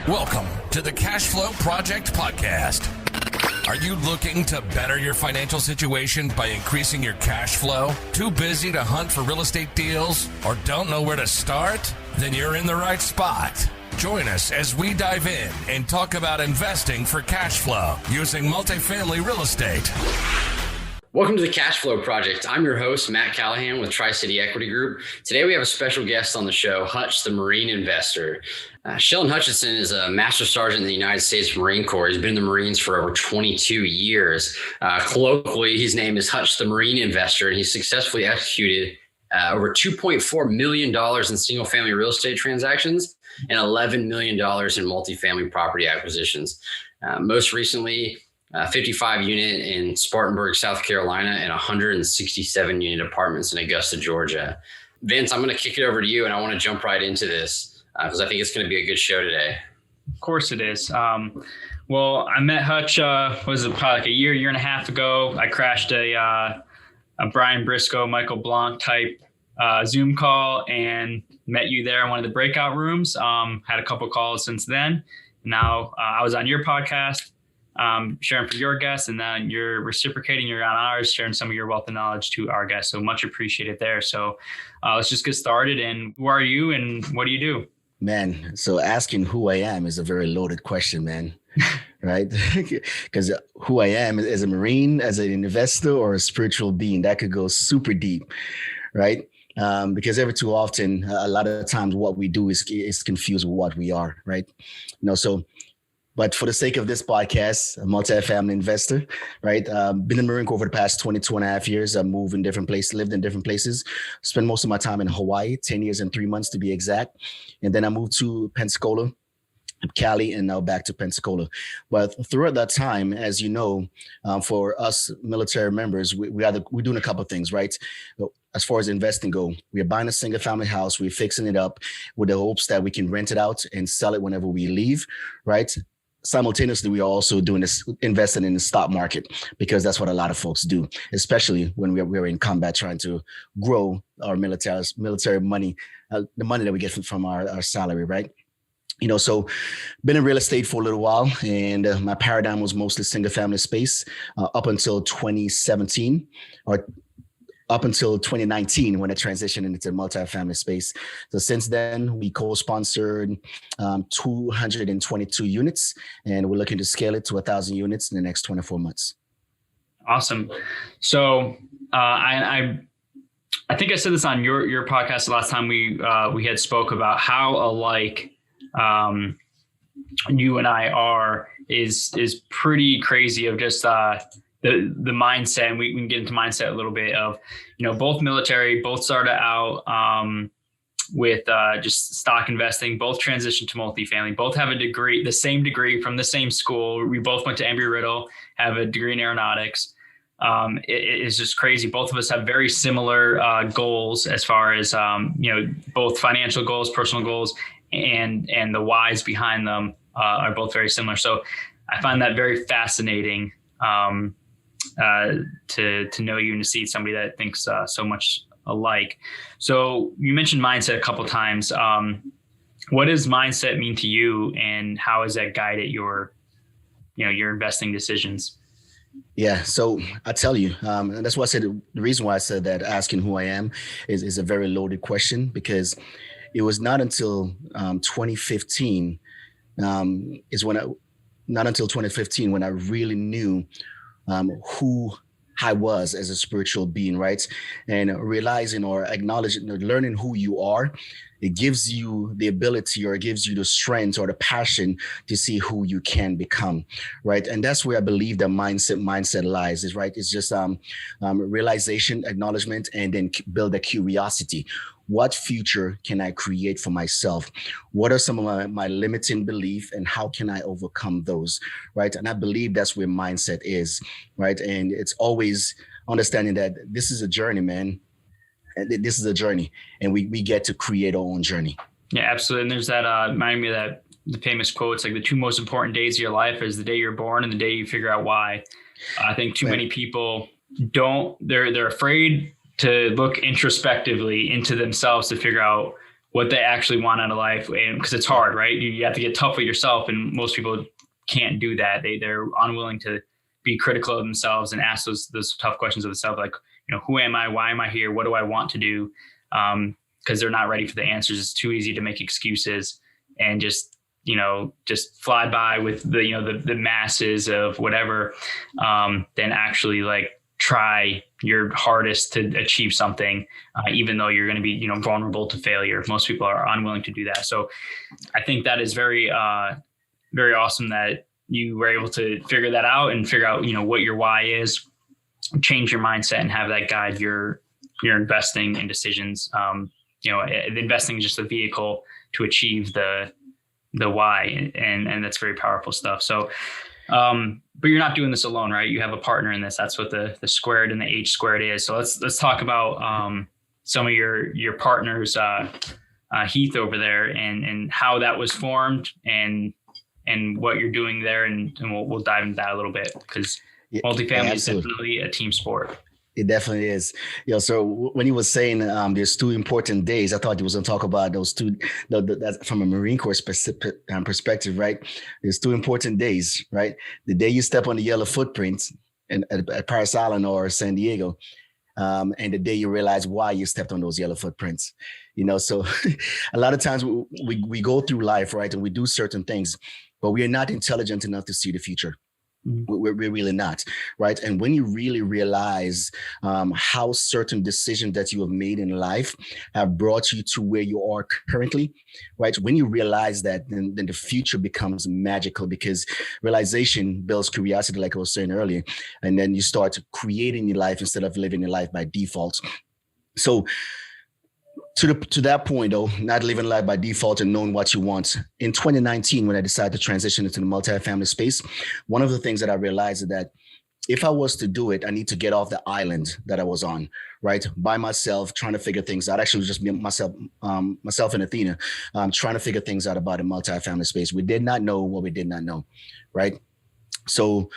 Welcome to the Cash Flow Project Podcast. Are you looking to better your financial situation by increasing your cash flow? Too busy to hunt for real estate deals or don't know where to start? Then you're in the right spot. Join us as we dive in and talk about investing for cash flow using multifamily real estate. Welcome to the Cash Flow Project. I'm your host, Matt Callahan with Tri-City Equity Group. Today we have a special guest on the show, Hutch, the Marine investor. Shelon Hutchinson is a Master Sergeant in the United States Marine Corps. He's been in the Marines for over 22 years. Colloquially, his name is Hutch, the Marine investor, and he's successfully executed over $2.4 million in single-family real estate transactions and $11 million in multifamily property acquisitions. Most recently, 55 unit in Spartanburg, South Carolina, and 167 unit apartments in Augusta, Georgia. Vince, I'm going to kick it over to you, and I want to jump right into this because I think it's going to be a good show today. Of course it is. Well, I met Hutch, was it probably like a year and a half ago. I crashed a Brian Briscoe, Michael Blanc type Zoom call and met you there in one of the breakout rooms. Had a couple calls since then. Now I was on your podcast, sharing for your guests, and then you're reciprocating, you're on ours, sharing some of your wealth of knowledge to our guests. So much appreciated there. So let's just get started. And who are you and what do you do? Man, so asking who I am is a very loaded question, man. Right? Because who I am as a Marine, as an investor, or a spiritual being, that could go super deep, right? Because every too often, a lot of times what we do is confused with what we are, right? But for the sake of this podcast, a multifamily investor, right? Been in the Marine Corps for the past 22 and a half years. I moved in different places, lived in different places, spent most of my time in Hawaii, 10 years and 3 months to be exact. And then I moved to Pensacola, Cali, and now back to Pensacola. But throughout that time, as you know, for us military members, we're doing a couple of things, right? As far as investing go, we are buying a single family house, we're fixing it up with the hopes that we can rent it out and sell it whenever we leave, right? Simultaneously, we are also doing this, investing in the stock market, because that's what a lot of folks do, especially when we're in combat trying to grow our military money, the money that we get from our salary, right? So been in real estate for a little while, and my paradigm was mostly single family space up until 2017 or up until 2019 when I transitioned into multifamily space. So since then, we co-sponsored 222 units, and we're looking to scale it to 1,000 units in the next 24 months. Awesome. So I think I said this on your podcast the last time we had spoke about how alike you and I are is pretty crazy of just the mindset, and we can get into mindset a little bit of, both military, both started out with just stock investing, both transitioned to multifamily, both have a degree, the same degree from the same school. We both went to Embry-Riddle, have a degree in aeronautics. It is just crazy. Both of us have very similar goals as far as, both financial goals, personal goals, and the whys behind them are both very similar. So I find that very fascinating to know you and to see somebody that thinks so much alike. So you mentioned mindset a couple of times. What does mindset mean to you, and how has that guided your investing decisions? Yeah, so I tell you, and that's why I said the reason why I said that asking who I am is a very loaded question, because it was not until 2015 not until 2015 when I really knew who I was as a spiritual being, right? And realizing or acknowledging or learning who you are, it gives you the ability, or it gives you the strength or the passion to see who you can become, right? And that's where I believe the mindset lies, is right. It's just realization, acknowledgement, and then build a curiosity. What future can I create for myself? What are some of my limiting beliefs, and how can I overcome those, right? And I believe that's where mindset is, right? And it's always understanding that this is a journey, man. This is a journey, and we get to create our own journey. Yeah, absolutely. And there's that, remind me of that, the famous quote, it's like the two most important days of your life is the day you're born and the day you figure out why. I think too many people they're afraid to look introspectively into themselves to figure out what they actually want out of life. And because it's hard, right? You have to get tough with yourself, and most people can't do that. They're unwilling to be critical of themselves and ask those tough questions of themselves, like, who am I? Why am I here? What do I want to do? Because they're not ready for the answers. It's too easy to make excuses and just fly by with the masses of whatever, than actually like try your hardest to achieve something, even though you're going to be, vulnerable to failure. Most people are unwilling to do that. So I think that is very, very awesome that you were able to figure that out and figure out, what your why is, change your mindset, and have that guide your investing and decisions. Investing is just a vehicle to achieve the why, and that's very powerful stuff. So, but you're not doing this alone, right? You have a partner in this. That's what the squared and the H squared is. So let's talk about some of your partners, Heath over there, and how that was formed, and what you're doing there, and we'll dive into that a little bit, because multifamily is definitely a team sport. It definitely is. So when he was saying there's 2 important days, I thought he was going to talk about those 2, that's from a Marine Corps perspective, right? There's 2 important days, right? The day you step on the yellow footprints at Paris Island or San Diego, and the day you realize why you stepped on those yellow footprints. So a lot of times we go through life, right? And we do certain things, but we are not intelligent enough to see the future. We're really not, right? And when you really realize how certain decisions that you have made in life have brought you to where you are currently, right? When you realize that, then the future becomes magical, because realization builds curiosity, like I was saying earlier, and then you start creating your life instead of living your life by default. So to that point, though, not living life by default and knowing what you want. In 2019, when I decided to transition into the multifamily space, one of the things that I realized is that if I was to do it, I need to get off the island that I was on, right? By myself, trying to figure things out. Actually, it was just me, myself and Athena, trying to figure things out about the multifamily space. We did not know what we did not know, right? So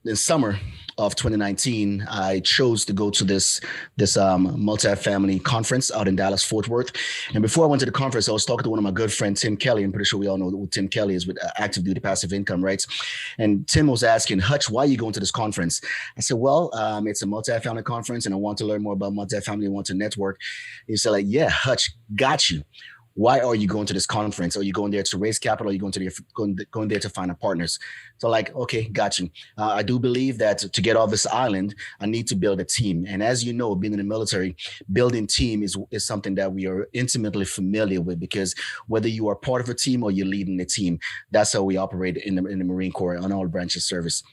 in summer of 2019, I chose to go to this multifamily conference out in Dallas, Fort Worth. And before I went to the conference, I was talking to one of my good friends, Tim Kelly. I'm pretty sure we all know who Tim Kelly is with active duty passive income, right? And Tim was asking, Hutch, why are you going to this conference? I said, well, it's a multifamily conference and I want to learn more about multifamily. I want to network. He said, like, yeah, Hutch, got you. Why are you going to this conference? Are you going there to raise capital? Are you going there to find partners? So like, okay, got you. I do believe that to get off this island, I need to build a team. And as you know, being in the military, building team is something that we are intimately familiar with, because whether you are part of a team or you're leading the team, that's how we operate in the Marine Corps on all branches of service.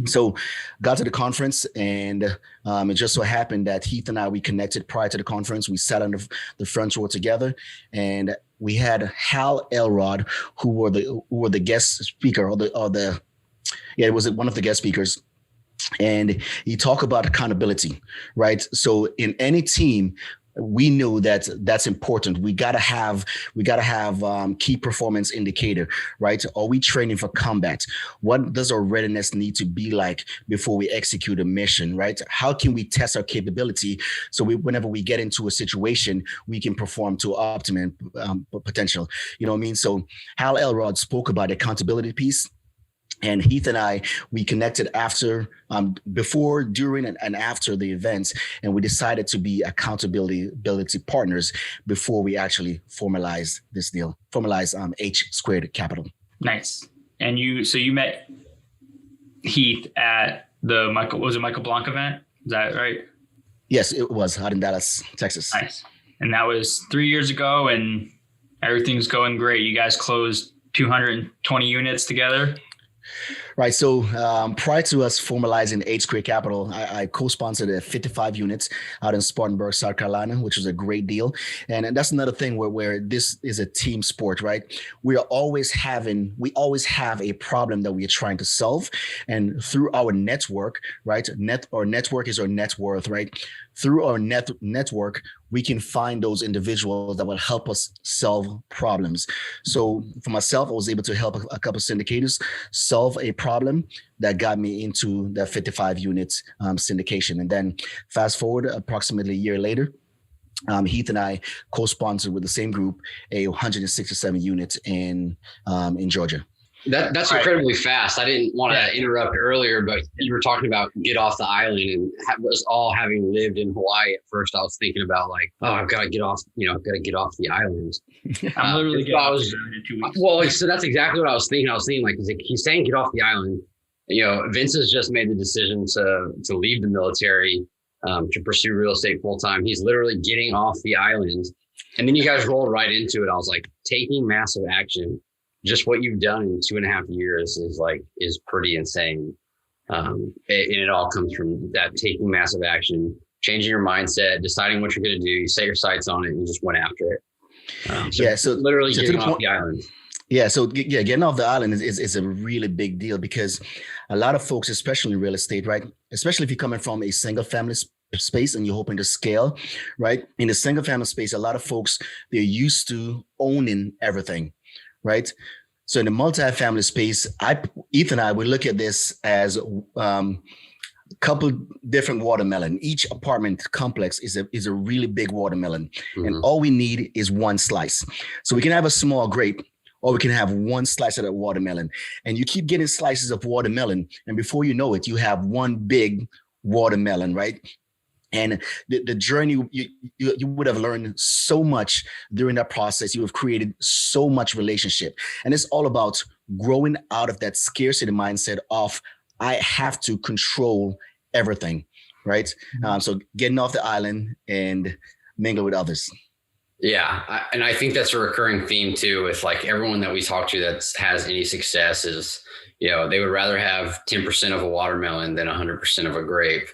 So got to the conference, and it just so happened that Heath and I, we connected prior to the conference. We sat on the front row together, and we had Hal Elrod, who were the guest speaker, it was one of the guest speakers. And he talked about accountability, right? So in any team, we knew that that's important. We gotta have key performance indicator, right? Are we training for combat? What does our readiness need to be like before we execute a mission, right? How can we test our capability so whenever we get into a situation, we can perform to optimum potential? You know what I mean? So Hal Elrod spoke about the accountability piece. And Heath and I, we connected before, during, and after the events, and we decided to be accountability partners before we actually formalized this deal, H Squared Capital. Nice. And you met Heath at the Michael Blanc event? Is that right? Yes, it was out in Dallas, Texas. Nice. And that was 3 years ago, and everything's going great. You guys closed 220 units together. Right. So prior to us formalizing H Squared Capital, I co-sponsored 55 units out in Spartanburg, South Carolina, which was a great deal. And that's another thing where this is a team sport, right? We always have a problem that we are trying to solve. And through our network, right? Our network is our net worth, right? Through our network, we can find those individuals that will help us solve problems. So for myself, I was able to help a couple of syndicators solve a problem that got me into that 55 units syndication. And then fast forward approximately a year later, Heath and I co-sponsored with the same group a 167 units in Georgia. That's incredibly fast. I didn't want to interrupt earlier, but you were talking about get off the island, and was all having lived in Hawaii. At first, I was thinking about like, oh, I've got to get off. I've got to get off the island. I'm literally getting off the island in 2 weeks. Well, so that's exactly what I was thinking. I was thinking like, he's saying get off the island. Vince has just made the decision to leave the military to pursue real estate full time. He's literally getting off the island, and then you guys rolled right into it. I was like, taking massive action. Just what you've done in 2.5 years is pretty insane. And it all comes from that taking massive action, changing your mindset, deciding what you're going to do. You set your sights on it and you just went after it. So literally getting off the island. Yeah. So getting off the island is a really big deal, because a lot of folks, especially in real estate, right? Especially if you're coming from a single family space and you're hoping to scale, right? In the single family space, a lot of folks, they're used to owning everything. Right. So in the multifamily space, Ethan and I, we look at this as a couple different watermelon. Each apartment complex is a really big watermelon. Mm-hmm. And all we need is one slice. So we can have a small grape, or we can have one slice of that watermelon. And you keep getting slices of watermelon, and before you know it, you have one big watermelon, right? And the journey, you would have learned so much during that process. You have created so much relationship. And it's all about growing out of that scarcity mindset of, I have to control everything, right? Mm-hmm. So getting off the island and mingle with others. Yeah. And I think that's a recurring theme too, with like everyone that we talk to that has any success is, they would rather have 10% of a watermelon than 100% of a grape.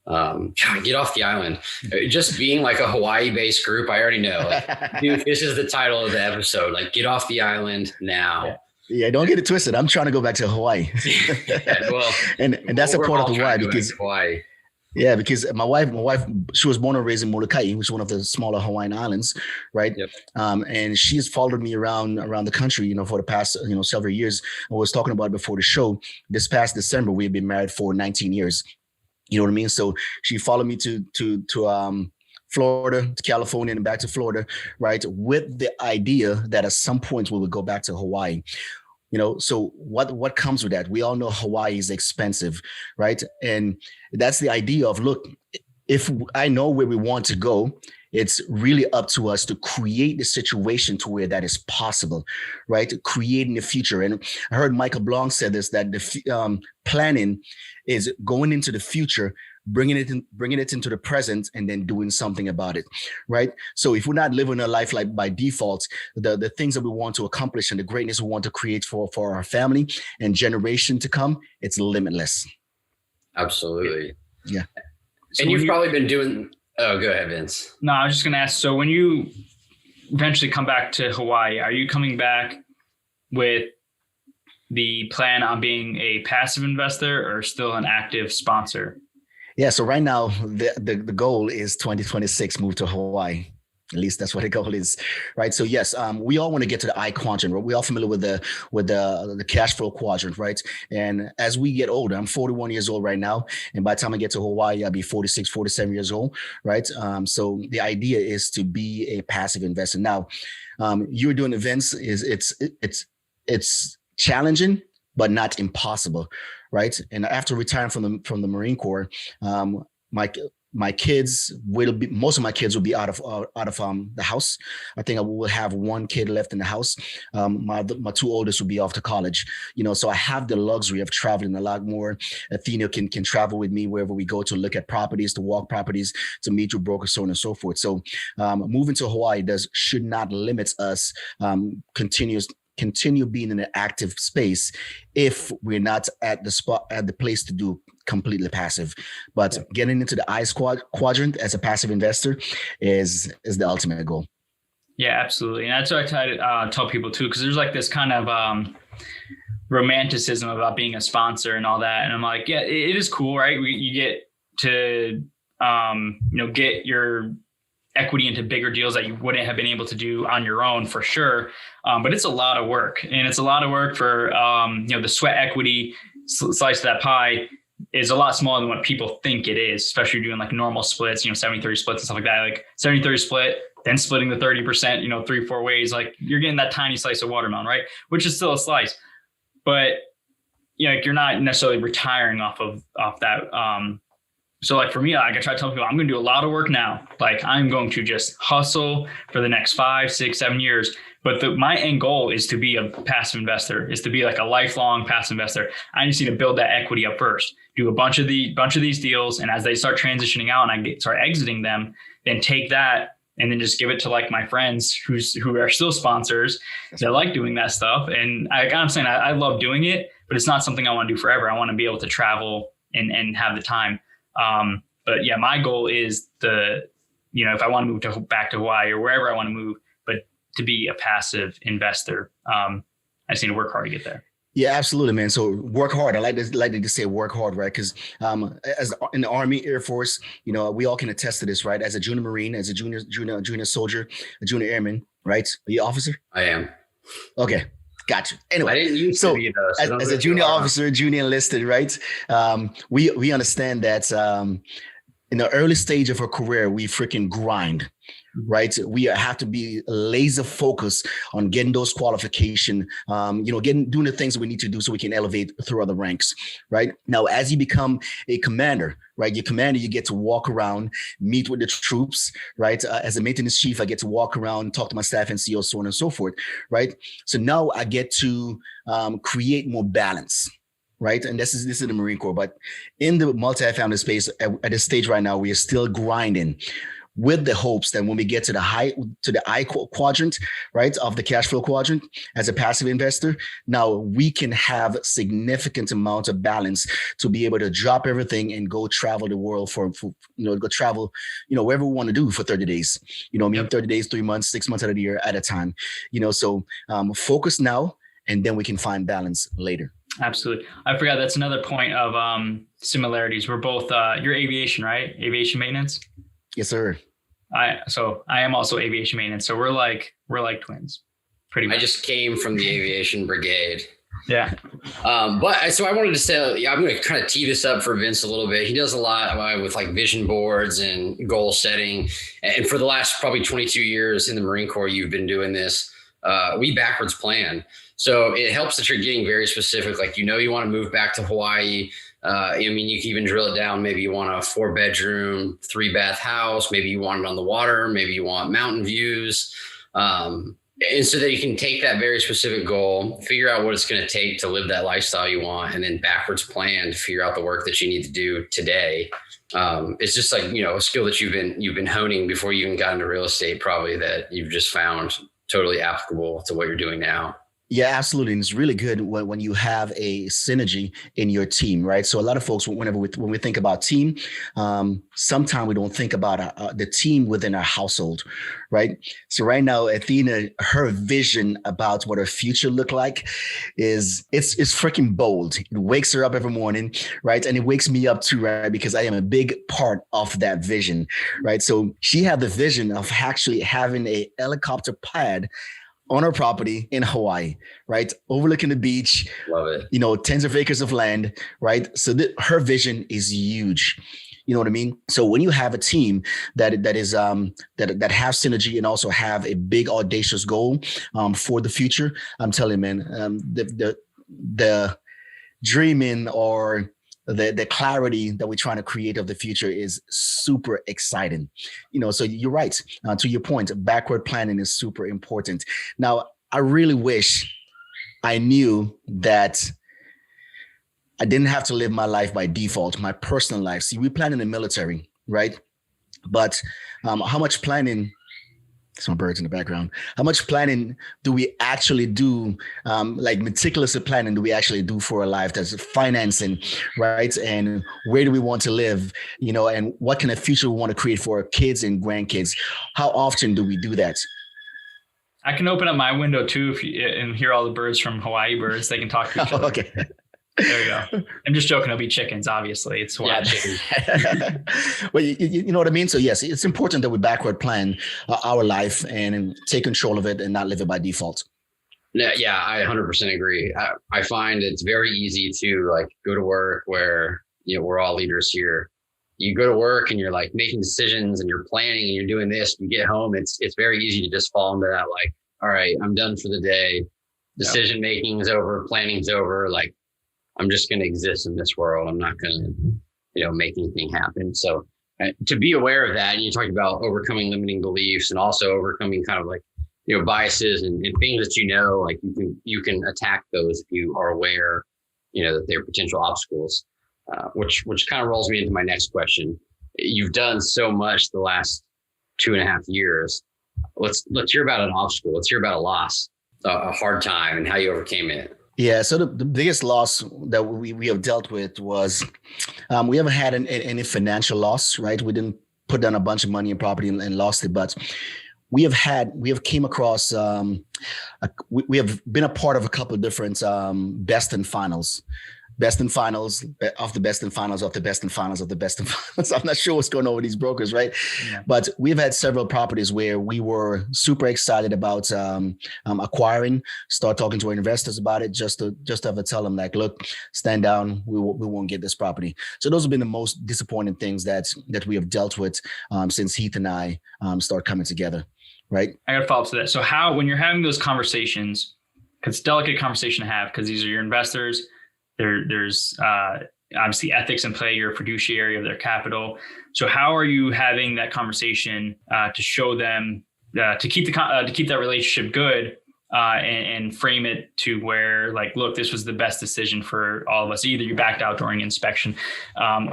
Get off the island. Just being like a Hawaii-based group, I already know. Like, dude, this is the title of the episode. Like, get off the island now. Yeah, don't get it twisted. I'm trying to go back to Hawaii. and that's a part of Hawaii because Hawaii. Yeah, because my wife, she was born and raised in Molokai, which is one of the smaller Hawaiian islands, right? Yep. And she's followed me around the country, for the past, several years. I was talking about it before the show. This past December, we had been married for 19 years. You know what I mean? So she followed me to Florida, to California, and back to Florida, right? With the idea that at some point we would go back to Hawaii. So what comes with that? We all know Hawaii is expensive, right? And that's the idea of, look, if I know where we want to go, it's really up to us to create the situation to where that is possible, right? Creating the future. And I heard Michael Blanc said this, that the planning is going into the future, bringing it into the present, and then doing something about it, right? So if we're not living a life like by default, the things that we want to accomplish and the greatness we want to create for our family and generation to come, it's limitless. Absolutely. Yeah. And you've probably been doing... Oh, go ahead, Vince. No, I was just going to ask, so when you eventually come back to Hawaii, are you coming back with the plan on being a passive investor or still an active sponsor? Yeah, so right now, the goal is 2026, move to Hawaii. At least that's what the goal is, right? So yes, we all want to get to the I quadrant. We're all familiar with the cash flow quadrant, right? And as we get older, I'm 41 years old right now, and by the time I get to Hawaii, I'll be 46, 47 years old, right? So the idea is to be a passive investor. Now, you're doing events. It's challenging, but not impossible, right? And after retiring from the Marine Corps, my kids most of my kids will be out of the house. I think I will have one kid left in the house. My two oldest will be off to college, so I have the luxury of traveling a lot more. Athena can travel with me wherever we go to look at properties, to walk properties, to meet with brokers, so on and so forth. So moving to Hawaii should not limit us continue being in an active space if we're not at the place to do completely passive. But getting into the I quadrant as a passive investor is the ultimate goal. Yeah, absolutely. And that's what I try to tell people too, because there's like this kind of romanticism about being a sponsor and all that. And I'm like, yeah, it is cool, right? You get to, get your equity into bigger deals that you wouldn't have been able to do on your own, for sure. But it's a lot of work, and it's a lot of work for, the sweat equity slice of that pie. is a lot smaller than what people think it is, especially doing like normal splits, 70-30 splits and stuff like that. Like 70-30 split, then splitting the 30%, 3-4 ways, like you're getting that tiny slice of watermelon, right? Which is still a slice, but like you're not necessarily retiring off that. So like for me, like I try to tell people, I'm going to do a lot of work now. Like I'm going to just hustle for the next 5, 6, 7 years. But my end goal is to be a passive investor, is to be like a lifelong passive investor. I just need to build that equity up first, do a bunch of these deals. And as they start transitioning out and I start exiting them, then take that and then just give it to like my friends who are still sponsors that like doing that stuff. And I'm saying I love doing it, but it's not something I want to do forever. I want to be able to travel and have the time. But yeah, my goal is if I want to move back to Hawaii or wherever I want to move, but to be a passive investor, I just need to work hard to get there. Yeah, absolutely, man. So work hard. I like to say work hard, right? Because as in the Army, Air Force, we all can attest to this, right? As a junior Marine, as a junior soldier, a junior airman, right? Are you officer? I am. Okay. Gotcha. Anyway, I didn't used to be though. As a junior officer, junior enlisted, right? We understand that in the early stage of our career, we freaking grind, right? We have to be laser focused on getting those qualifications, doing the things we need to do so we can elevate through the ranks, right? Now, as you become a commander, right? Your commander, you get to walk around, meet with the troops, right? As a maintenance chief, I get to walk around, talk to my staff and CEO, so on and so forth, right? So now I get to create more balance. Right. And this is the Marine Corps. But in the multifamily space at this stage right now, we are still grinding with the hopes that when we get to the I quadrant, right, of the cash flow quadrant as a passive investor, now we can have significant amount of balance to be able to drop everything and go travel the world go travel, wherever we want to do for 30 days, 30 days, 3 months, 6 months out of the year at a time, so focus now, and then we can find balance later. Absolutely. I forgot that's another point of similarities. We're both you're aviation, right? Aviation maintenance. Yes, sir. I am also aviation maintenance. So we're like twins, pretty much. I just came from the aviation brigade. Yeah. So I wanted to say, I'm going to kind of tee this up for Vince a little bit. He does a lot with like vision boards and goal setting. And for the last probably 22 years in the Marine Corps, you've been doing this. We backwards plan. So it helps that you're getting very specific. Like, you want to move back to Hawaii. You can even drill it down. Maybe you want a 4-bedroom, 3-bath house. Maybe you want it on the water. Maybe you want mountain views. And so that you can take that very specific goal, figure out what it's going to take to live that lifestyle you want, and then backwards plan to figure out the work that you need to do today. It's just like, a skill that you've been honing before you even got into real estate, probably, that you've just found totally applicable to what you're doing now. Yeah, absolutely. And it's really good when you have a synergy in your team, right? So a lot of folks, when we think about team, sometimes we don't think about the team within our household, right? So right now, Athena, her vision about what her future look like it's freaking bold. It wakes her up every morning, right? And it wakes me up too, right? Because I am a big part of that vision, right? So she had the vision of actually having a helicopter pad on our property in Hawaii, right? Overlooking the beach. Love it. Tens of acres of land, right? So her vision is huge. You know what I mean? So when you have a team that have synergy and also have a big audacious goal for the future, I'm telling you, man, the dreaming or the clarity that we're trying to create of the future is super exciting. So you're right. To your point, backward planning is super important. Now, I really wish I knew that I didn't have to live my life by default, my personal life. See, we plan in the military, right? But how much planning? Some birds in the background. How much planning do we actually do? Like meticulous planning do we actually do for our life? That's financing, right? And where do we want to live? And what kind of future we want to create for our kids and grandkids? How often do we do that? I can open up my window too and hear all the birds from Hawaii birds. They can talk to each other. Okay. There you go. I'm just joking. It'll be chickens, obviously. It's wild chickens. Well, you know what I mean? So yes, it's important that we backward plan our life and take control of it and not live it by default. Yeah, I 100% agree. I find it's very easy to like go to work where we're all leaders here. You go to work and you're like making decisions and you're planning and you're doing this. You get home, it's very easy to just fall into that, like, all right, I'm done for the day. Decision making is over, planning's over. Like, I'm just going to exist in this world. I'm not going to, make anything happen. So to be aware of that, and you talked about overcoming limiting beliefs and also overcoming kind of like, biases and things that like you can attack those if you are aware, that they're potential obstacles. Which kind of rolls me into my next question. You've done so much the last 2.5 years. Let's hear about an obstacle. Let's hear about a loss, a hard time, and how you overcame it. Yeah. So the biggest loss that we have dealt with was we haven't had any financial loss, right? We didn't put down a bunch of money in property and lost it, but we have came across, we have been a part of a couple of different best and finals of the best and finals of the best and finals of the best and finals. I'm not sure what's going on with these brokers, right? Yeah. But we've had several properties where we were super excited about acquiring, start talking to our investors about it, just to have to tell them like, look, stand down, we won't get this property. So those have been the most disappointing things that we have dealt with since Heath and I start coming together, right? I got to follow up to that. So when you're having those conversations, because it's a delicate conversation to have, because these are your investors. There's obviously ethics in play. You're a fiduciary of their capital. So how are you having that conversation to show them to keep that relationship good and frame it to where, like, look, this was the best decision for all of us. Either you backed out during inspection,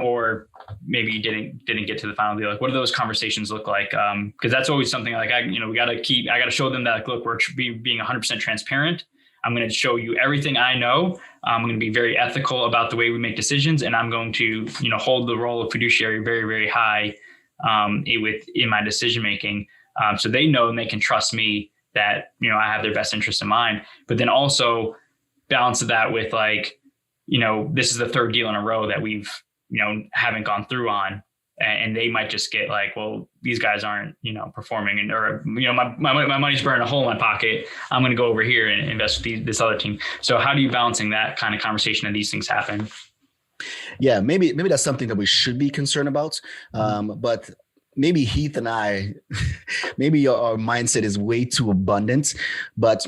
or maybe you didn't get to the final deal. Like, what do those conversations look like? Because that's always something like I got to show them that, like, look, we're being 100% transparent. I'm going to show you everything I know. I'm going to be very ethical about the way we make decisions, and I'm going to, hold the role of fiduciary very, very high in my decision making, so they know and they can trust me that I have their best interest in mind. But then also balance that with, like, this is the third deal in a row that we've haven't gone through on. And they might just get like, well, these guys aren't, performing, or my money's burning a hole in my pocket. I'm going to go over here and invest with this other team. So how do you balancing that kind of conversation that these things happen? Yeah, maybe that's something that we should be concerned about. But maybe Heath and I, maybe our mindset is way too abundant, but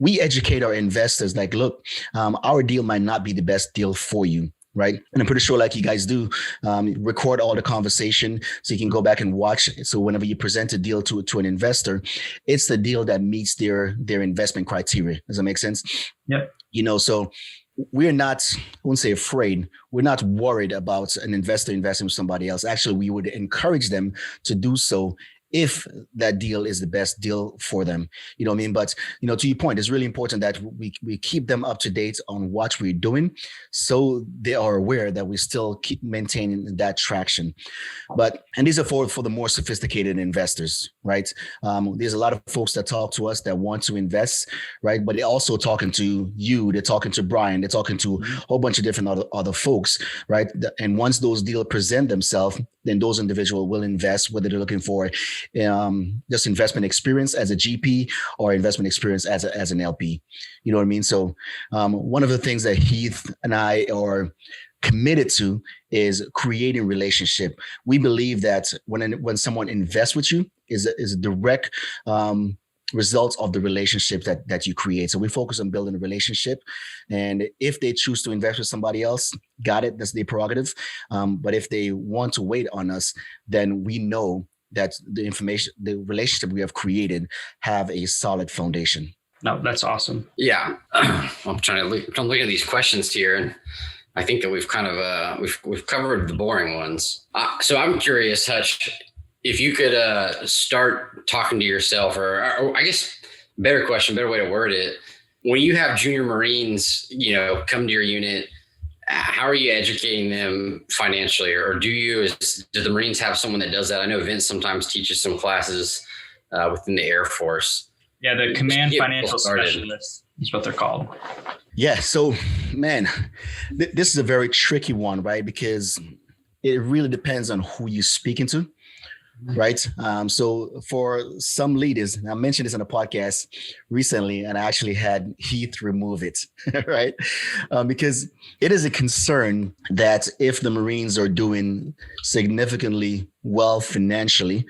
we educate our investors like, look, our deal might not be the best deal for you. Right. And I'm pretty sure, like you guys do, record all the conversation so you can go back and watch it. So whenever you present a deal to an investor, it's the deal that meets their investment criteria. Does that make sense? Yep. So we're not, I wouldn't say afraid. We're not worried about an investor investing with somebody else. Actually, we would encourage them to do so if that deal is the best deal for them. You know what I mean? But, to your point, it's really important that we keep them up to date on what we're doing so they are aware that we still keep maintaining that traction. And these are for the more sophisticated investors, right? There's a lot of folks that talk to us that want to invest, right? But they're also talking to you, they're talking to Brian, they're talking to a whole bunch of different other folks, right? And once those deals present themselves, then those individuals will invest, whether they're looking for just investment experience as a GP or investment experience as an LP. You know what I mean? So one of the things that Heath and I are committed to is creating relationship. We believe that when someone invests with you is a direct results of the relationship that you create. So we focus on building a relationship. And if they choose to invest with somebody else, got it, that's their prerogative. But if they want to wait on us, then we know that the relationship we have created have a solid foundation. No, that's awesome. Yeah. I'm looking at these questions here, and I think that we've kind of, we've covered the boring ones. So I'm curious, Hutch, if you could start talking to yourself, or I guess better way to word it, when you have junior Marines, come to your unit, how are you educating them financially, or do the Marines have someone that does that? I know Vince sometimes teaches some classes within the Air Force. Yeah, the command financial specialist is what they're called. Yeah. So, man, this is a very tricky one, right? Because it really depends on who you're speaking to. right? So for some leaders, and I mentioned this on a podcast recently, and I actually had Heath remove it, right? Because it is a concern that if the Marines are doing significantly well financially,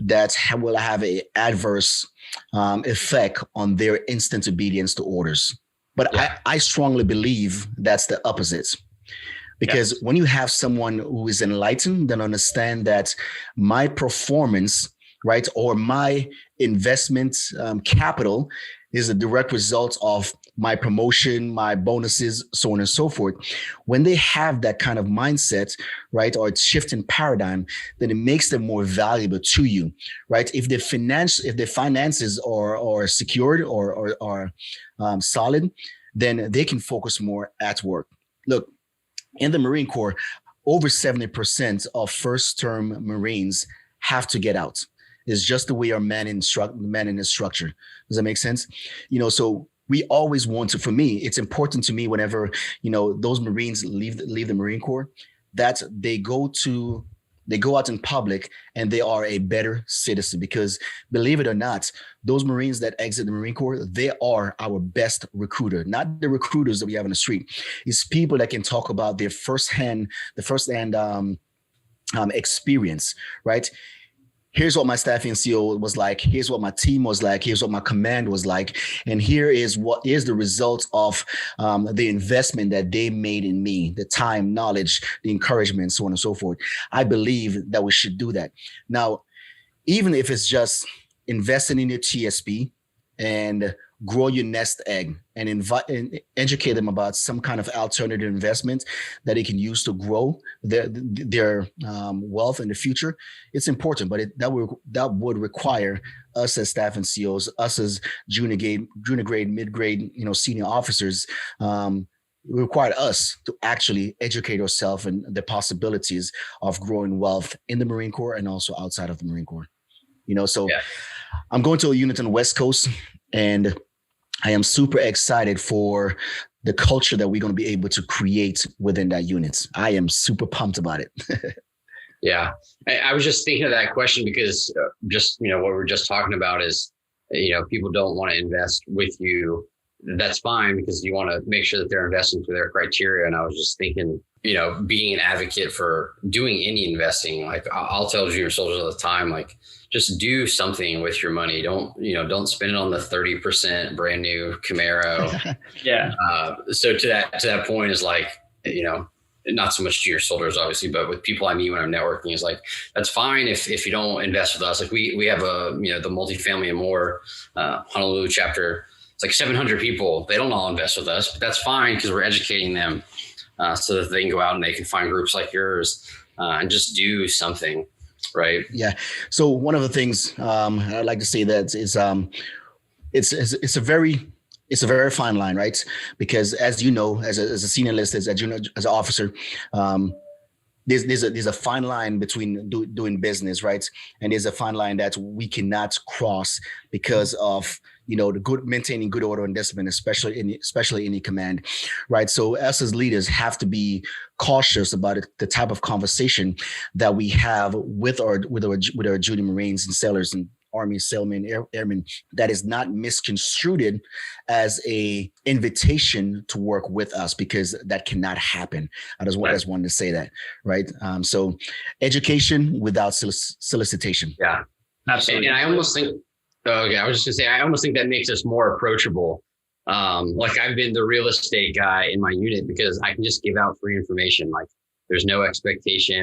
that will have an adverse effect on their instant obedience to orders. But I strongly believe that's the opposite. Because when you have someone who is enlightened and understand that my performance, right, or my investment capital is a direct result of my promotion, my bonuses, so on and so forth. When they have that kind of mindset, right, or shift in paradigm, then it makes them more valuable to you, right? If their finances are secured or solid, then they can focus more at work. Look, in the Marine Corps, over 70% of first-term Marines have to get out. It's just the way our men in the structure. Does that make sense? So we always want to. For me, it's important to me whenever those Marines leave the Marine Corps, that they go out in public and they are a better citizen. Because believe it or not, those Marines that exit the Marine Corps, they are our best recruiter, not the recruiters that we have on the street. It's people that can talk about their firsthand experience, right? Here's what my staffing CO was like. Here's what my team was like. Here's what my command was like. And here is what is the result of the investment that they made in me, the time, knowledge, the encouragement, so on and so forth. I believe that we should do that. Now, even if it's just investing in your TSP and grow your nest egg and invite and educate them about some kind of alternative investment that they can use to grow their wealth in the future. It's important, but that would require us as staff and COs, us as junior grade, mid-grade, senior officers, required us to actually educate ourselves and the possibilities of growing wealth in the Marine Corps and also outside of the Marine Corps. I'm going to a unit on the West Coast, and I am super excited for the culture that we're going to be able to create within that unit. I am super pumped about it. Yeah. I was just thinking of that question because what we're just talking about is, people don't want to invest with you. That's fine because you want to make sure that they're investing through their criteria. And I was just thinking, being an advocate for doing any investing, like I'll tell junior soldiers all the time, like just do something with your money. Don't spend it on the 30% brand new Camaro. Yeah. So to that point is like, not so much to your soldiers, obviously, but with people I meet when I'm networking is like, that's fine if you don't invest with us. Like we have the Multifamily and More Honolulu chapter. It's like 700 people. They don't all invest with us, but that's fine because we're educating them so that they can go out and they can find groups like yours and just do something, right? Yeah. So one of the things I'd like to say that is it's a very fine line, right? Because as you know, as a senior enlisted, as an officer, there's a fine line between doing business, right? And there's a fine line that we cannot cross because of maintaining good order and discipline, especially in the command, right? So us as leaders have to be cautious about the type of conversation that we have with our junior Marines and sailors and Army sailmen, airmen, that is not misconstrued as a invitation to work with us, because that cannot happen. I just wanted to say that, right? So education without solicitation. Yeah, absolutely. And I almost think, I was just gonna say, I almost think that makes us more approachable. Like I've been the real estate guy in my unit because I can just give out free information. Like there's no expectation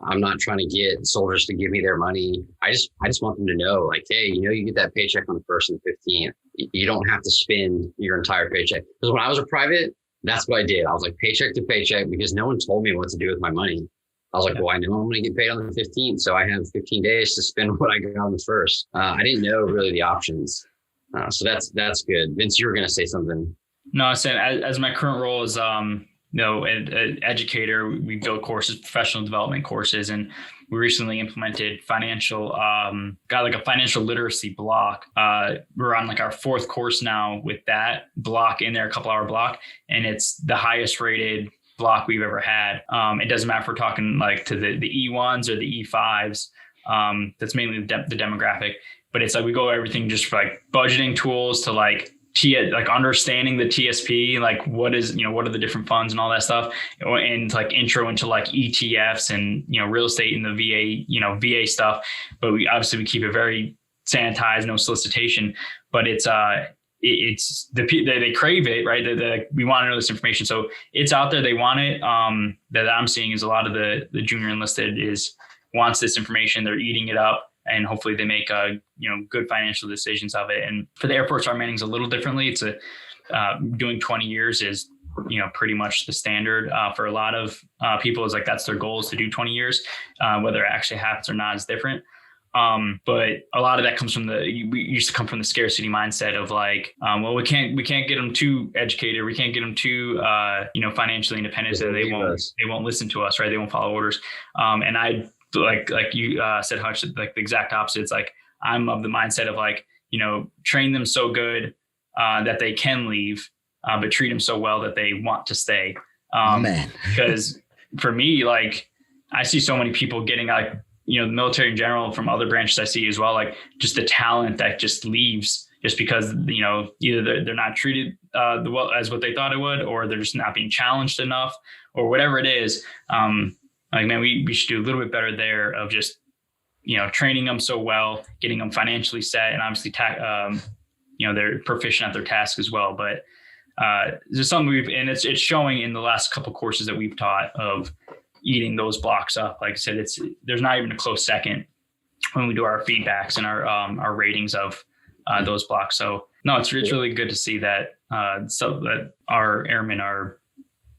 I'm not trying to get soldiers to give me their money. I just want them to know, like, hey, you get that paycheck on the 1st and the 15th. You don't have to spend your entire paycheck. Because when I was a private, that's what I did. I was like paycheck to paycheck because no one told me what to do with my money. I was like, well, I know I'm going to get paid on the 15th. So I have 15 days to spend what I got on the 1st. I didn't know really the options. So that's good. Vince, you were going to say something. No, I said as my current role is an educator, we build courses, professional development courses, and we recently implemented got like a financial literacy block. We're on like our 4th course now with that block in there, a couple hour block, and it's the highest rated block we've ever had. It doesn't matter if we're talking like to the E1s or the E5s. That's mainly the demographic, but it's like we go everything just for like budgeting tools to like understanding the TSP, like what are the different funds and all that stuff, and like intro into like ETFs and, real estate and the VA stuff. But we keep it very sanitized, no solicitation, but it's they crave it, right? We want to know this information. So it's out there. They want it. That I'm seeing is a lot of the junior enlisted wants this information. They're eating it up. And hopefully they make good financial decisions of it. And for the Air Force, our managing's a little differently. It's doing 20 years is pretty much the standard for a lot of people. Is like that's their goal, is to do 20 years. Whether it actually happens or not is different. But a lot of that comes from we used to come from the scarcity mindset of like, well, we can't get them too educated. We can't get them too financially independent. So they won't listen to us, right? They won't follow orders. And I. Like you said, Hutch, like the exact opposite. It's like I'm of the mindset of like, train them so good that they can leave, but treat them so well that they want to stay. Man, because for me, like I see so many people getting like, the military in general, from other branches I see as well, like just the talent that just leaves just because, either they're not treated well as what they thought it would, or they're just not being challenged enough, or whatever it is. Like, man, we should do a little bit better there of just, training them so well, getting them financially set, and obviously, they're proficient at their task as well. But there's something and it's showing in the last couple of courses that we've taught of eating those blocks up. Like I said, there's not even a close second when we do our feedbacks and our ratings of those blocks. So no, it's really good to see that so that our airmen are,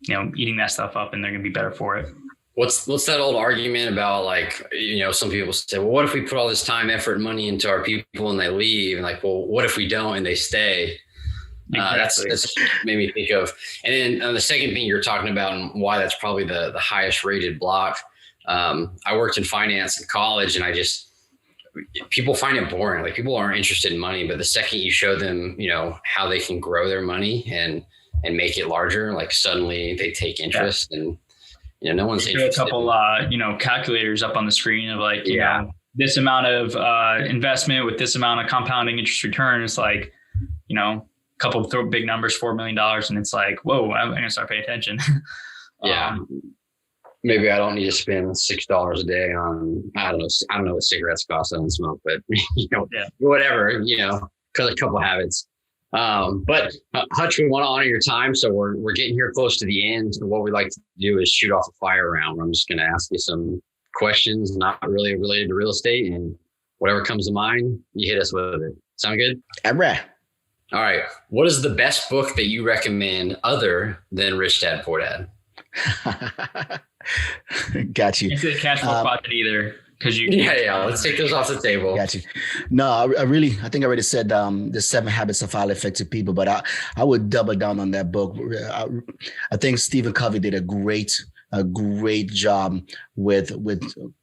eating that stuff up, and they're going to be better for it. What's that old argument about, like, some people say, well, what if we put all this time, effort, and money into our people and they leave? And like, well, what if we don't and they stay? Exactly. That's made me think of. And then the second thing you're talking about, and why that's probably the highest rated block. I worked in finance in college, and people find it boring. Like, people aren't interested in money, but the second you show them, how they can grow their money and make it larger, like suddenly they take interest. Yeah. And no one's interested. A couple, calculators up on the screen of like, this amount of investment with this amount of compounding interest return. It's like, a couple of big numbers, $4 million. And it's like, whoa, I'm going to start paying attention. Yeah. Maybe I don't need to spend $6 a day on, I don't know what cigarettes cost. I don't smoke, but whatever, because a couple habits. But Hutch, we want to honor your time. So we're getting here close to the end. And what we like to do is shoot off a fire round. I'm just going to ask you some questions, not really related to real estate, and whatever comes to mind, you hit us with it. Sound good? All right. What is the best book that you recommend other than Rich Dad Poor Dad? Got you. It's a cash flow project either. Let's take those off the table. Got you. No, I think I already said the 7 Habits of Highly Effective People, but I would double down on that book. I think Stephen Covey did a great job with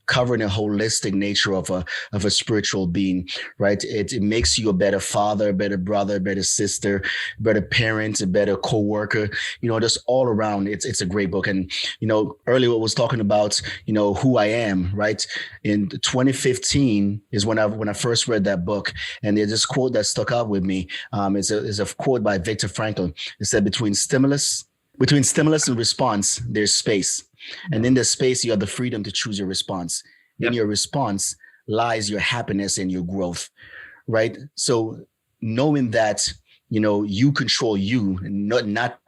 covering a holistic nature of a spiritual being, right? It makes you a better father, better brother, better sister, better parent, a better coworker, just all around. It's a great book. And, earlier I was talking about, who I am, right? In 2015 is when I first read that book, and there's this quote that stuck out with me. It's a quote by Viktor Frankl. It said, between stimulus and response, there's space. And in the space, you have the freedom to choose your response. In your response lies your happiness and your growth, right? So knowing that, you control you, and not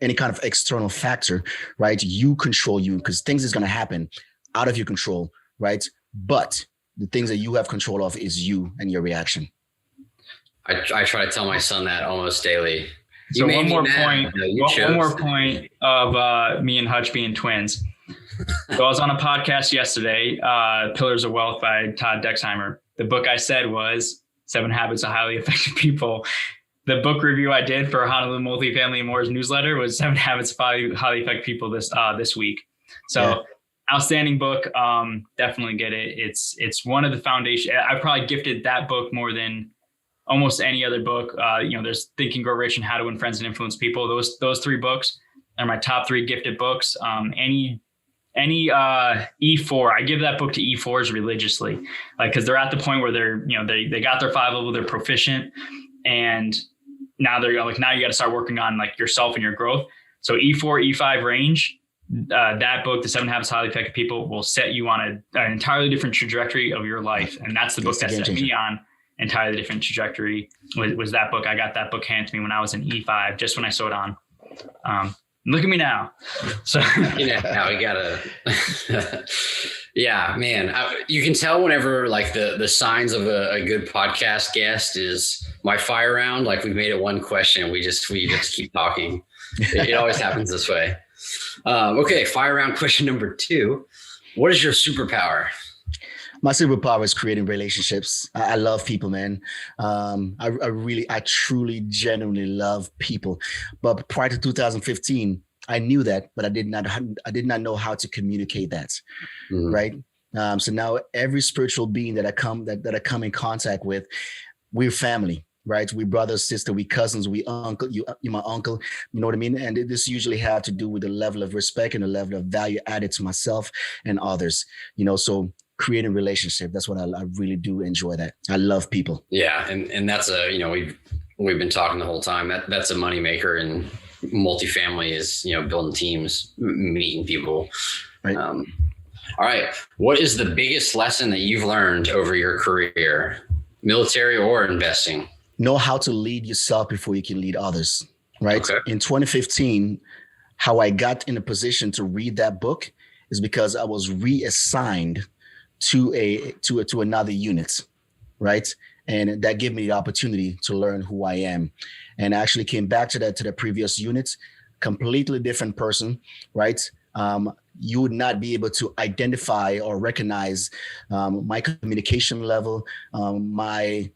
any kind of external factor, right? You control you, because things is going to happen out of your control, right? But the things that you have control of is you and your reaction. I try to tell my son that almost daily. So one more point of me and Hutch being twins. So I was on a podcast yesterday, Pillars of Wealth by Todd Dexheimer. The book I said was 7 Habits of Highly Effective People. The book review I did for Honolulu Multifamily and More's newsletter was 7 Habits of Highly Effective People this week. So outstanding book. Definitely get it. It's one of the foundation. I probably gifted that book more than almost any other book. There's Think and Grow Rich and How to Win Friends and Influence People. Those 3 books, are my top 3 gifted books. Any E4, I give that book to E4s religiously, like, because they're at the point where they're, they got their 5 level, they're proficient, and now they're like, now you got to start working on like yourself and your growth. So E4, E5 range, that book, The 7 Habits of Highly Effective People, will set you on an entirely different trajectory of your life. And that's the book that set me on entirely different trajectory, was that book. I got that book handed to me when I was in E5, just when I saw it on. Look at me now. So now we gotta, yeah, man. You can tell whenever like the signs of a good podcast guest is my fire round. Like we've made it one question. We just keep talking. It always happens this way. Okay. Fire round question number 2. What is your superpower? My superpower is creating relationships. I love people, man. I truly, genuinely love people. But prior to 2015, I knew that, but I did not know how to communicate that, right? So now every spiritual being that I come in contact with, we're family, right? We brothers, sister, we cousins, we uncle. You're my uncle. You know what I mean? And this usually had to do with the level of respect and the level of value added to myself and others. So creating relationship, that's what I really do enjoy. That I love people. Yeah, and that's we've been talking the whole time. That's a moneymaker, and multifamily is building teams, meeting people. Right. All right. What is the biggest lesson that you've learned over your career, military or investing? Know how to lead yourself before you can lead others. Right. Okay. In 2015, how I got in a position to read that book is because I was reassigned to another unit, right? And that gave me the opportunity to learn who I am. And I actually came back to the previous unit, completely different person, right? You would not be able to identify or recognize my communication level, my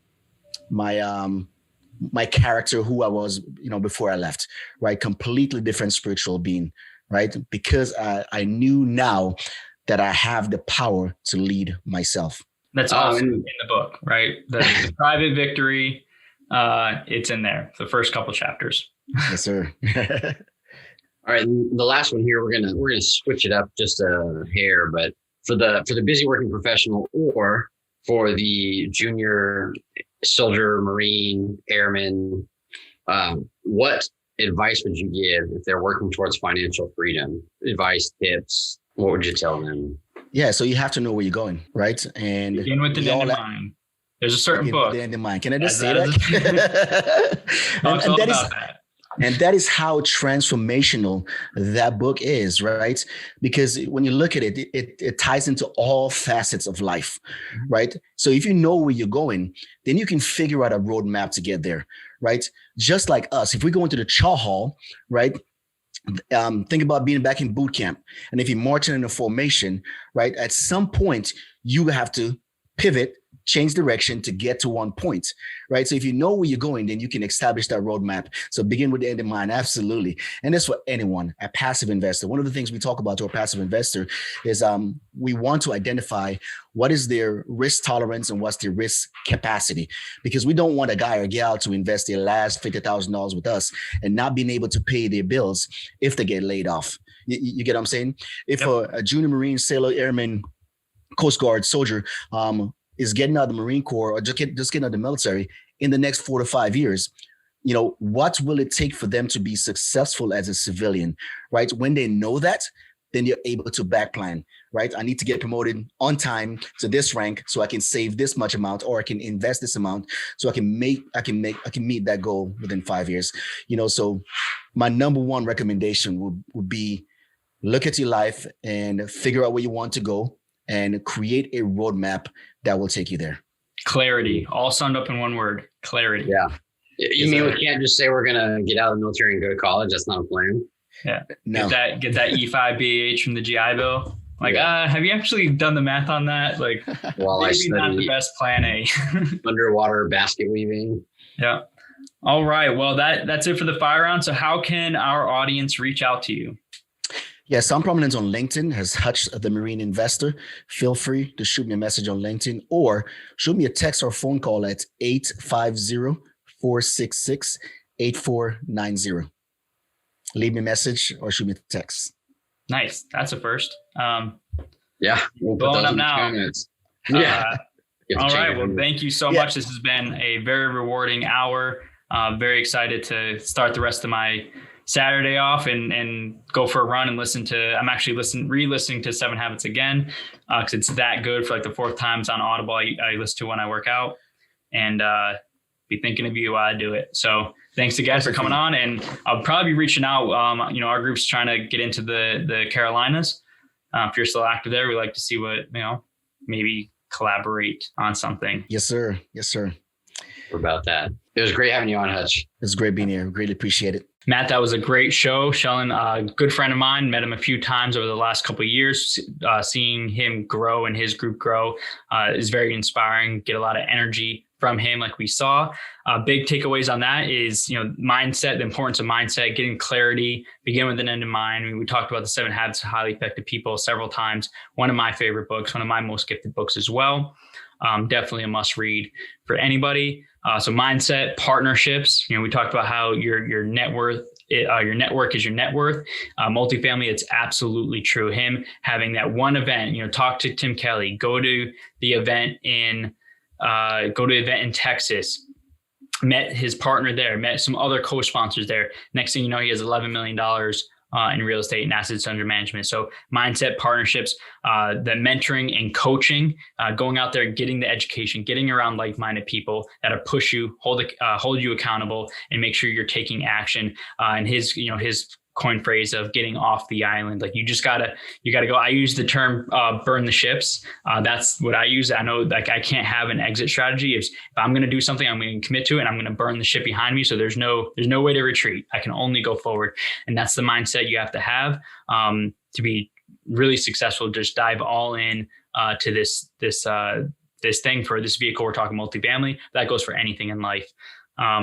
character, who I was, before I left, right? Completely different spiritual being, right? Because I knew now that I have the power to lead myself. That's awesome in the book, right? The private victory, it's in there, the first couple chapters. Yes, sir. All right, the last one here, we're gonna switch it up just a hair, but for the busy working professional or for the junior soldier, Marine, airman, what advice would you give if they're working towards financial freedom? Advice, tips. What would you tell them? Yeah, so you have to know where you're going, right? And begin with the end in mind. There's a certain book. The end in mind. Can I just say that? And that is how transformational that book is, right? Because when you look at it, it ties into all facets of life, right? So if you know where you're going, then you can figure out a roadmap to get there, right? Just like us, if we go into the chow hall, right? Think about being back in boot camp. And if you're marching in a formation, right, at some point, you have to pivot, change direction to get to one point, right? So if you know where you're going, then you can establish that roadmap. So begin with the end in mind. Absolutely. And that's for anyone, a passive investor. One of the things we talk about to a passive investor is we want to identify what is their risk tolerance and what's their risk capacity, because we don't want a guy or gal to invest their last $50,000 with us and not being able to pay their bills if they get laid off. You get what I'm saying? If a junior Marine, sailor, airman, Coast Guard, soldier, is getting out of the Marine Corps or just getting out of the military in the next 4 to 5 years, what will it take for them to be successful as a civilian, right? When they know that, then you're able to back plan, right? I need to get promoted on time to this rank so I can save this much amount, or I can invest this amount so I can meet that goal within 5 years. So my number one recommendation would be look at your life and figure out where you want to go and create a roadmap that will take you there. Clarity, all summed up in one word, clarity. Yeah. You mean we can't just say we're going to get out of the military and go to college? That's not a plan. Yeah. No. Get that E5 BAH from the GI Bill. Have you actually done the math on that? Like, maybe not the best plan A. Underwater basket weaving. Yeah. All right. Well, that's it for the fire round. So how can our audience reach out to you? Yes, I'm prominent on LinkedIn as Hutch the Marine Investor. Feel free to shoot me a message on LinkedIn or shoot me a text or phone call at 850-466-8490. leave me a message or shoot me a text. Nice. That's a first. Yeah. We'll put Blowing those up in the now. comments. Yeah. All right. Well, thank you so much. This has been a very rewarding hour. Very excited to start the rest of my Saturday off and go for a run and listen to, I'm actually re-listening to 7 Habits again, because it's that good for like the 4th time. It's on Audible. I listen to when I work out, and be thinking of you while I do it. So thanks again for coming on, and I'll probably be reaching out. Our group's trying to get into the Carolinas. If you're still active there, we like to see what, maybe collaborate on something. Yes, sir. Yes, sir. We're about that. It was great having you on, Hutch. It was great being here. Greatly appreciate it. Matt, that was a great show. Shelon, a good friend of mine, met him a few times over the last couple of years. Seeing him grow and his group grow is very inspiring. Get a lot of energy from him, like we saw. Big takeaways on that is, mindset, the importance of mindset, getting clarity, begin with an end in mind. I mean, we talked about the 7 Habits of Highly Effective People several times. One of my favorite books, one of my most gifted books as well. Definitely a must read for anybody. So mindset, partnerships. We talked about how your net worth, your network is your net worth. Multifamily, it's absolutely true. Him having that one event, talk to Tim Kelly, go to the event in Texas, met his partner there, met some other co-sponsors there. Next thing you know, he has $11 million in real estate and assets under management. So mindset, partnerships, the mentoring and coaching, going out there, getting the education, getting around like-minded people that'll push you, hold you accountable, and make sure you're taking action. And his coin phrase of getting off the island. Like you gotta go. I use the term burn the ships. That's what I use. I know like I can't have an exit strategy. If I'm going to do something, I'm going to commit to it, and I'm going to burn the ship behind me. So there's no way to retreat. I can only go forward. And that's the mindset you have to have to be really successful. Just dive all in to this thing. For this vehicle, we're talking multifamily. That goes for anything in life.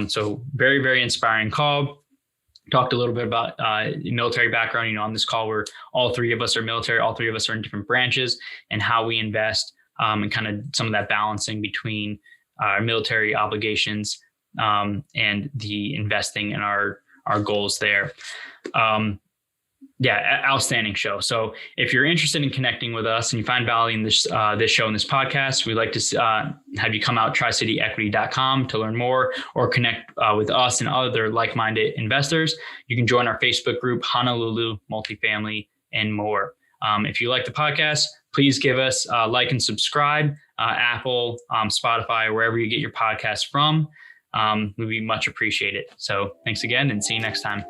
So very, very inspiring call. Talked a little bit about military background. On this call, where all 3 of us are military, all 3 of us are in different branches, and how we invest and kind of some of that balancing between our military obligations and the investing in our goals there. Outstanding show. So if you're interested in connecting with us and you find value in this show and this podcast, we'd like to have you come out tricityequity.com to learn more or connect with us and other like-minded investors. You can join our Facebook group, Honolulu Multifamily, and more. If you like the podcast, please give us a like and subscribe, Apple, Spotify, wherever you get your podcast from. We'd be much appreciated. So thanks again, and see you next time.